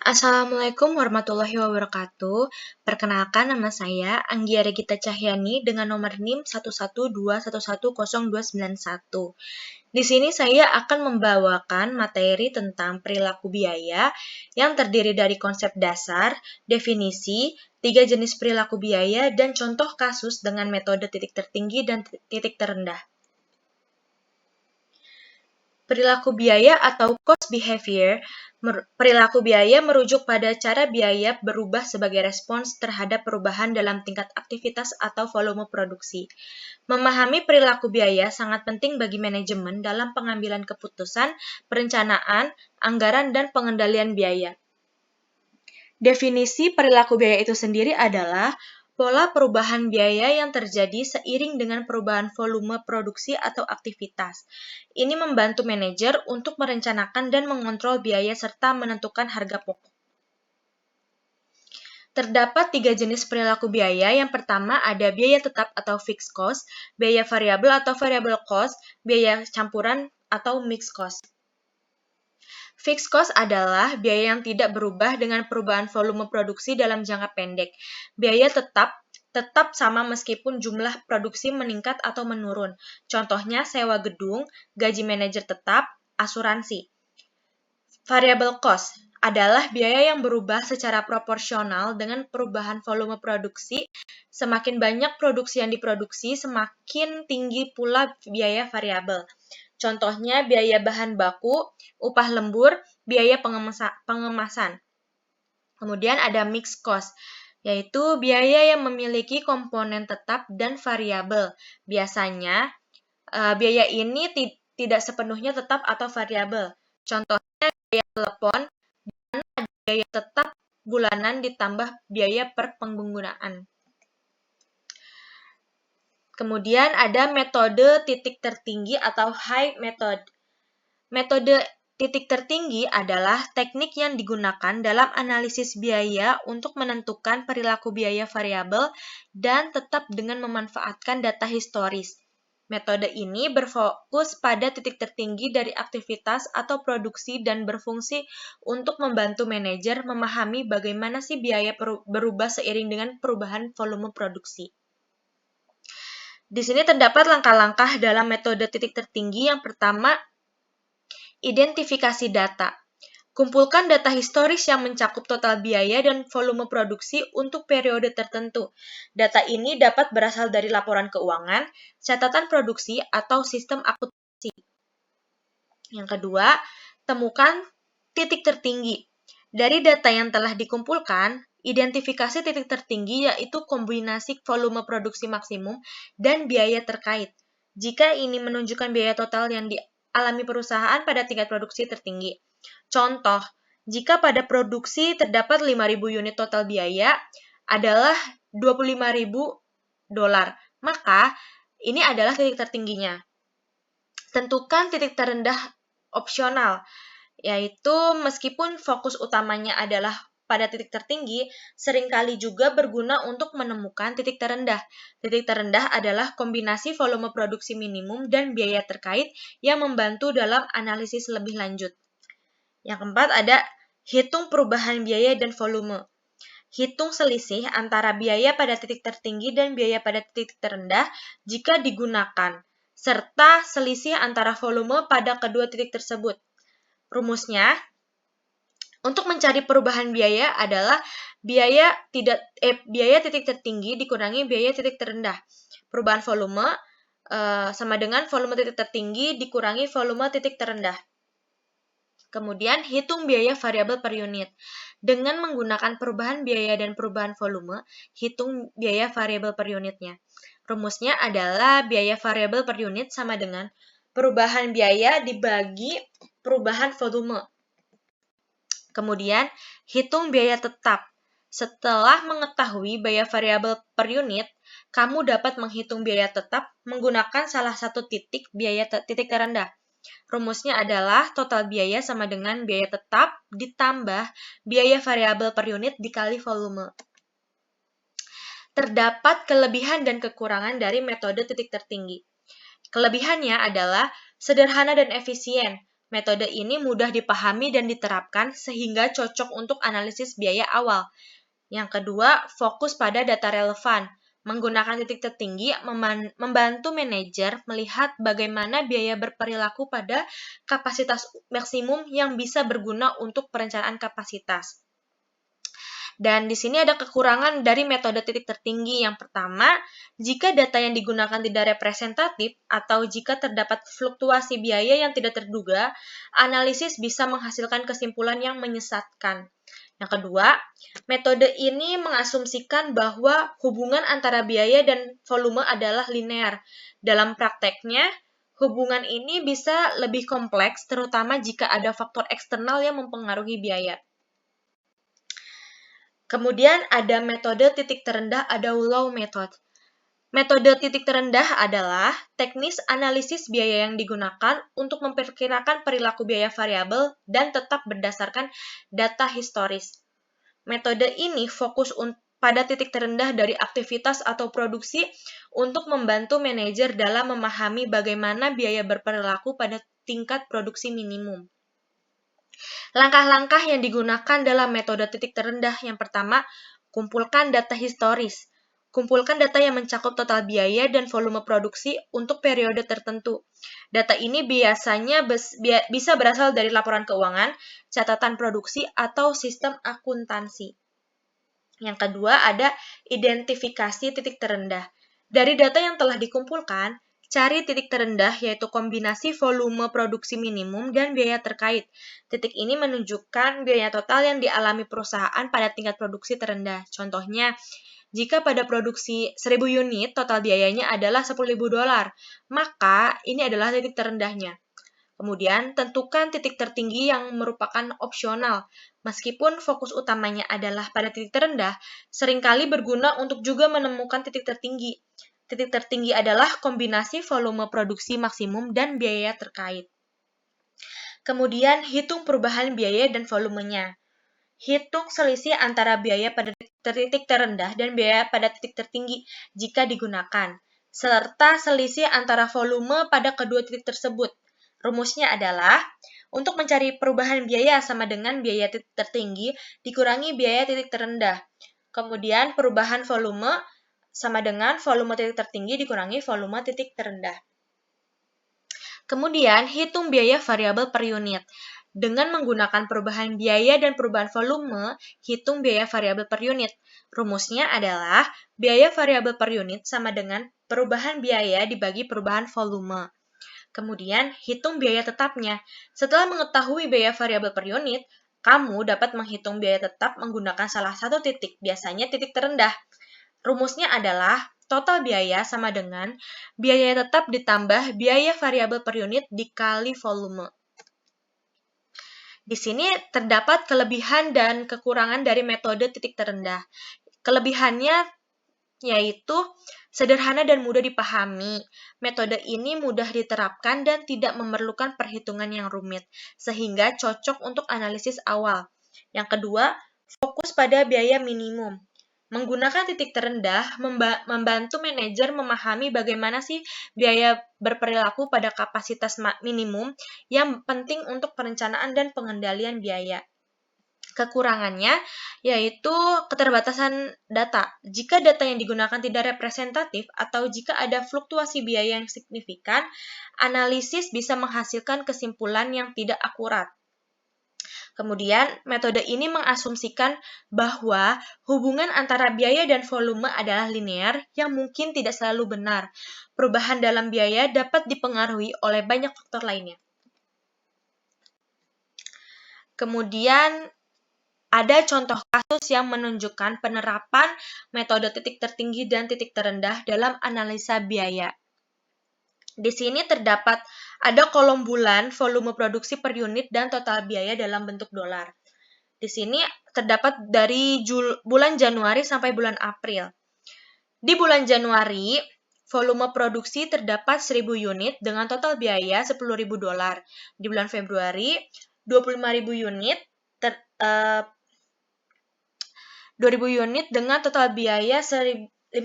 Assalamualaikum warahmatullahi wabarakatuh. Perkenalkan, nama saya Anggia Regita Cahyani dengan nomor NIM 112110291. Di sini saya akan membawakan materi tentang perilaku biaya yang terdiri dari konsep dasar, definisi, 3 jenis perilaku biaya, dan contoh kasus dengan metode titik tertinggi dan titik terendah. Perilaku biaya atau cost behavior. Perilaku biaya merujuk pada cara biaya berubah sebagai respons terhadap perubahan dalam tingkat aktivitas atau volume produksi. Memahami perilaku biaya sangat penting bagi manajemen dalam pengambilan keputusan, perencanaan, anggaran, dan pengendalian biaya. Definisi perilaku biaya itu sendiri adalah pola perubahan biaya yang terjadi seiring dengan perubahan volume produksi atau aktivitas. Ini membantu manajer untuk merencanakan dan mengontrol biaya serta menentukan harga pokok. Terdapat 3 jenis perilaku biaya. Yang pertama ada biaya tetap atau fixed cost, biaya variabel atau variable cost, biaya campuran atau mixed cost. Fixed cost adalah biaya yang tidak berubah dengan perubahan volume produksi dalam jangka pendek. Biaya tetap sama meskipun jumlah produksi meningkat atau menurun. Contohnya sewa gedung, gaji manajer tetap, asuransi. Variable cost adalah biaya yang berubah secara proporsional dengan perubahan volume produksi. Semakin banyak produksi yang diproduksi, semakin tinggi pula biaya variabel. Contohnya biaya bahan baku, upah lembur, biaya pengemasan. Kemudian ada mixed cost, yaitu biaya yang memiliki komponen tetap dan variabel. Biasanya, biaya ini tidak sepenuhnya tetap atau variabel. Contohnya biaya telepon, dan biaya tetap bulanan ditambah biaya per penggunaan. Kemudian ada metode titik tertinggi atau high method. Metode titik tertinggi adalah teknik yang digunakan dalam analisis biaya untuk menentukan perilaku biaya variabel dan tetap dengan memanfaatkan data historis. Metode ini berfokus pada titik tertinggi dari aktivitas atau produksi dan berfungsi untuk membantu manajer memahami bagaimana sih biaya berubah seiring dengan perubahan volume produksi. Di sini terdapat langkah-langkah dalam metode titik tertinggi. Yang pertama, identifikasi data. Kumpulkan data historis yang mencakup total biaya dan volume produksi untuk periode tertentu. Data ini dapat berasal dari laporan keuangan, catatan produksi, atau sistem akuntansi. Yang kedua, temukan titik tertinggi. Dari data yang telah dikumpulkan, identifikasi titik tertinggi yaitu kombinasi volume produksi maksimum dan biaya terkait. Jika ini menunjukkan biaya total yang dialami perusahaan pada tingkat produksi tertinggi. Contoh, jika pada produksi terdapat 5.000 unit total biaya adalah $25.000, maka ini adalah titik tertingginya. Tentukan titik terendah opsional, yaitu meskipun fokus utamanya adalah pada titik tertinggi, seringkali juga berguna untuk menemukan titik terendah. Titik terendah adalah kombinasi volume produksi minimum dan biaya terkait yang membantu dalam analisis lebih lanjut. Yang keempat ada hitung perubahan biaya dan volume. Hitung selisih antara biaya pada titik tertinggi dan biaya pada titik terendah jika digunakan, serta selisih antara volume pada kedua titik tersebut. Rumusnya, untuk mencari perubahan biaya adalah biaya titik tertinggi dikurangi biaya titik terendah. Perubahan volume sama dengan volume titik tertinggi dikurangi volume titik terendah. Kemudian, hitung biaya variabel per unit. Dengan menggunakan perubahan biaya dan perubahan volume, hitung biaya variabel per unitnya. Rumusnya adalah biaya variabel per unit sama dengan perubahan biaya dibagi perubahan volume. Kemudian, hitung biaya tetap. Setelah mengetahui biaya variabel per unit, kamu dapat menghitung biaya tetap menggunakan salah satu titik terendah. Rumusnya adalah total biaya sama dengan biaya tetap ditambah biaya variabel per unit dikali volume. Terdapat kelebihan dan kekurangan dari metode titik tertinggi. Kelebihannya adalah sederhana dan efisien. Metode ini mudah dipahami dan diterapkan sehingga cocok untuk analisis biaya awal. Yang kedua, fokus pada data relevan. Menggunakan titik tertinggi membantu manajer melihat bagaimana biaya berperilaku pada kapasitas maksimum yang bisa berguna untuk perencanaan kapasitas. Dan di sini ada kekurangan dari metode titik tertinggi. Yang pertama, jika data yang digunakan tidak representatif atau jika terdapat fluktuasi biaya yang tidak terduga, analisis bisa menghasilkan kesimpulan yang menyesatkan. Yang kedua, metode ini mengasumsikan bahwa hubungan antara biaya dan volume adalah linear. Dalam prakteknya, hubungan ini bisa lebih kompleks, terutama jika ada faktor eksternal yang mempengaruhi biaya. Kemudian ada metode titik terendah, ada low method. Metode titik terendah adalah teknis analisis biaya yang digunakan untuk memperkirakan perilaku biaya variabel dan tetap berdasarkan data historis. Metode ini fokus pada titik terendah dari aktivitas atau produksi untuk membantu manajer dalam memahami bagaimana biaya berperilaku pada tingkat produksi minimum. Langkah-langkah yang digunakan dalam metode titik terendah yang pertama, kumpulkan data historis. Kumpulkan data yang mencakup total biaya dan volume produksi untuk periode tertentu. Data ini biasanya bisa berasal dari laporan keuangan, catatan produksi, atau sistem akuntansi. Yang kedua ada identifikasi titik terendah. Dari data yang telah dikumpulkan, cari titik terendah yaitu kombinasi volume produksi minimum dan biaya terkait. Titik ini menunjukkan biaya total yang dialami perusahaan pada tingkat produksi terendah. Contohnya, jika pada produksi 1000 unit total biayanya adalah $10.000, maka ini adalah titik terendahnya. Kemudian, tentukan titik tertinggi yang merupakan opsional. Meskipun fokus utamanya adalah pada titik terendah, seringkali berguna untuk juga menemukan titik tertinggi. Titik tertinggi adalah kombinasi volume produksi maksimum dan biaya terkait. Kemudian, hitung perubahan biaya dan volumenya. Hitung selisih antara biaya pada titik terendah dan biaya pada titik tertinggi jika digunakan, serta selisih antara volume pada kedua titik tersebut. Rumusnya adalah, untuk mencari perubahan biaya sama dengan biaya titik tertinggi dikurangi biaya titik terendah. Kemudian perubahan volume sama dengan volume titik tertinggi dikurangi volume titik terendah. Kemudian hitung biaya variabel per unit. Dengan menggunakan perubahan biaya dan perubahan volume, hitung biaya variabel per unit. Rumusnya adalah biaya variabel per unit sama dengan perubahan biaya dibagi perubahan volume. Kemudian, hitung biaya tetapnya. Setelah mengetahui biaya variabel per unit, kamu dapat menghitung biaya tetap menggunakan salah satu titik, biasanya titik terendah. Rumusnya adalah total biaya sama dengan biaya tetap ditambah biaya variabel per unit dikali volume. Di sini terdapat kelebihan dan kekurangan dari metode titik terendah. Kelebihannya yaitu sederhana dan mudah dipahami. Metode ini mudah diterapkan dan tidak memerlukan perhitungan yang rumit, sehingga cocok untuk analisis awal. Yang kedua, fokus pada biaya minimum. Menggunakan titik terendah membantu manajer memahami bagaimana sih biaya berperilaku pada kapasitas minimum yang penting untuk perencanaan dan pengendalian biaya. Kekurangannya yaitu keterbatasan data. Jika data yang digunakan tidak representatif atau jika ada fluktuasi biaya yang signifikan, analisis bisa menghasilkan kesimpulan yang tidak akurat. Kemudian, metode ini mengasumsikan bahwa hubungan antara biaya dan volume adalah linear yang mungkin tidak selalu benar. Perubahan dalam biaya dapat dipengaruhi oleh banyak faktor lainnya. Kemudian, ada contoh kasus yang menunjukkan penerapan metode titik tertinggi dan titik terendah dalam analisa biaya. Di sini terdapat ada kolom bulan, volume produksi per unit, dan total biaya dalam bentuk dolar. Di sini terdapat dari bulan Januari sampai bulan April. Di bulan Januari, volume produksi terdapat 1000 unit dengan total biaya $10.000. Di bulan Februari, 25.000 unit 2.000 unit dengan total biaya $15.000.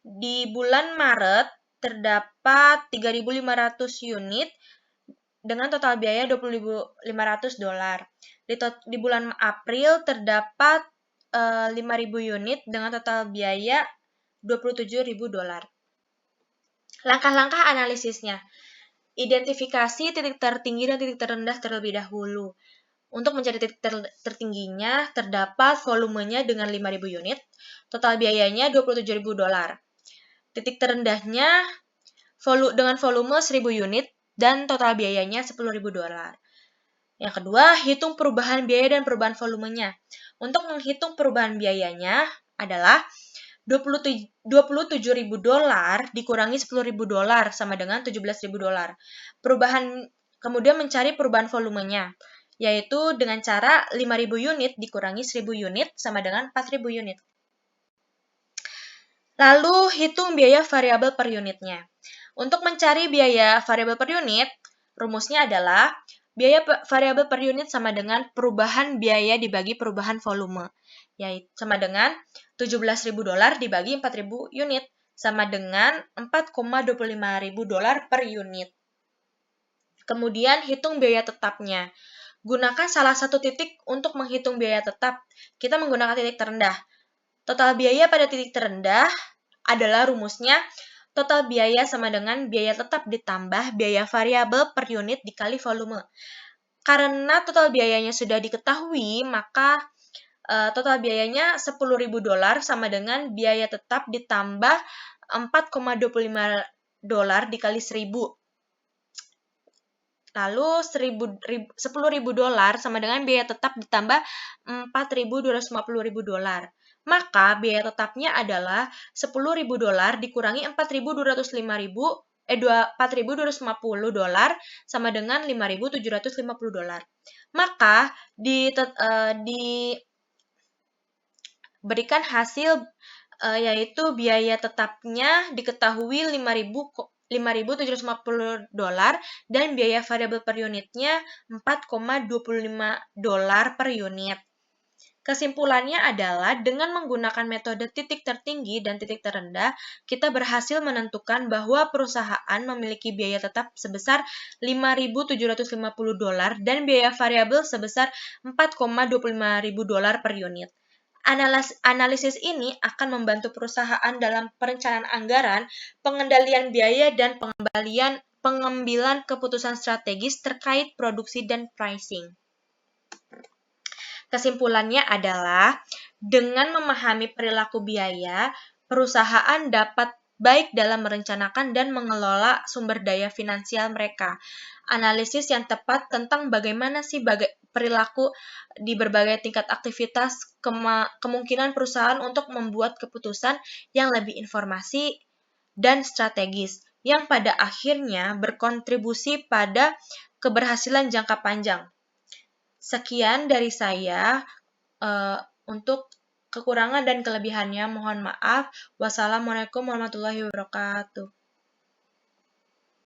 Di bulan Maret terdapat 3.500 unit dengan total biaya $20.500. Di bulan April terdapat 5.000 unit dengan total biaya $27.000. Langkah-langkah analisisnya. Identifikasi titik tertinggi dan titik terendah terlebih dahulu. Untuk mencari titik tertingginya, terdapat volumenya dengan 5.000 unit, total biayanya $27.000. Titik terendahnya dengan volume 1.000 unit dan total biayanya $10.000. Yang kedua, hitung perubahan biaya dan perubahan volumenya. Untuk menghitung perubahan biayanya adalah $27.000 dikurangi $10.000 sama dengan $17.000. Kemudian mencari perubahan volumenya, yaitu dengan cara 5.000 unit dikurangi 1.000 unit sama dengan 4.000 unit. Lalu hitung biaya variabel per unitnya. Untuk mencari biaya variabel per unit, rumusnya adalah biaya variabel per unit sama dengan perubahan biaya dibagi perubahan volume, yaitu sama dengan $17.000 dibagi 4.000 unit, sama dengan $4.25.000 per unit. Kemudian hitung biaya tetapnya. Gunakan salah satu titik untuk menghitung biaya tetap. Kita menggunakan titik terendah. Total biaya pada titik terendah adalah rumusnya total biaya sama dengan biaya tetap ditambah biaya variabel per unit dikali volume. Karena total biayanya sudah diketahui, maka total biayanya $10.000 sama dengan biaya tetap ditambah $4.25 dikali 1.000. Lalu $10.000 sama dengan biaya tetap ditambah $4.250.000. Maka biaya tetapnya adalah $10.000 dikurangi $4.250 sama dengan $5.750. Maka diberikan hasil yaitu biaya tetapnya diketahui $5.750 dan biaya variabel per unitnya $4.25 per unit. Kesimpulannya adalah dengan menggunakan metode titik tertinggi dan titik terendah, kita berhasil menentukan bahwa perusahaan memiliki biaya tetap sebesar $5.750 dan biaya variabel sebesar $4.25.000 per unit. Analisis ini akan membantu perusahaan dalam perencanaan anggaran, pengendalian biaya, dan pengambilan keputusan strategis terkait produksi dan pricing. Kesimpulannya adalah, dengan memahami perilaku biaya, perusahaan dapat baik dalam merencanakan dan mengelola sumber daya finansial mereka. Analisis yang tepat tentang bagaimana sih perilaku di berbagai tingkat aktivitas, kemungkinan perusahaan untuk membuat keputusan yang lebih informasi dan strategis, yang pada akhirnya berkontribusi pada keberhasilan jangka panjang. Sekian dari saya. Untuk kekurangan dan kelebihannya mohon maaf. Wassalamualaikum warahmatullahi wabarakatuh.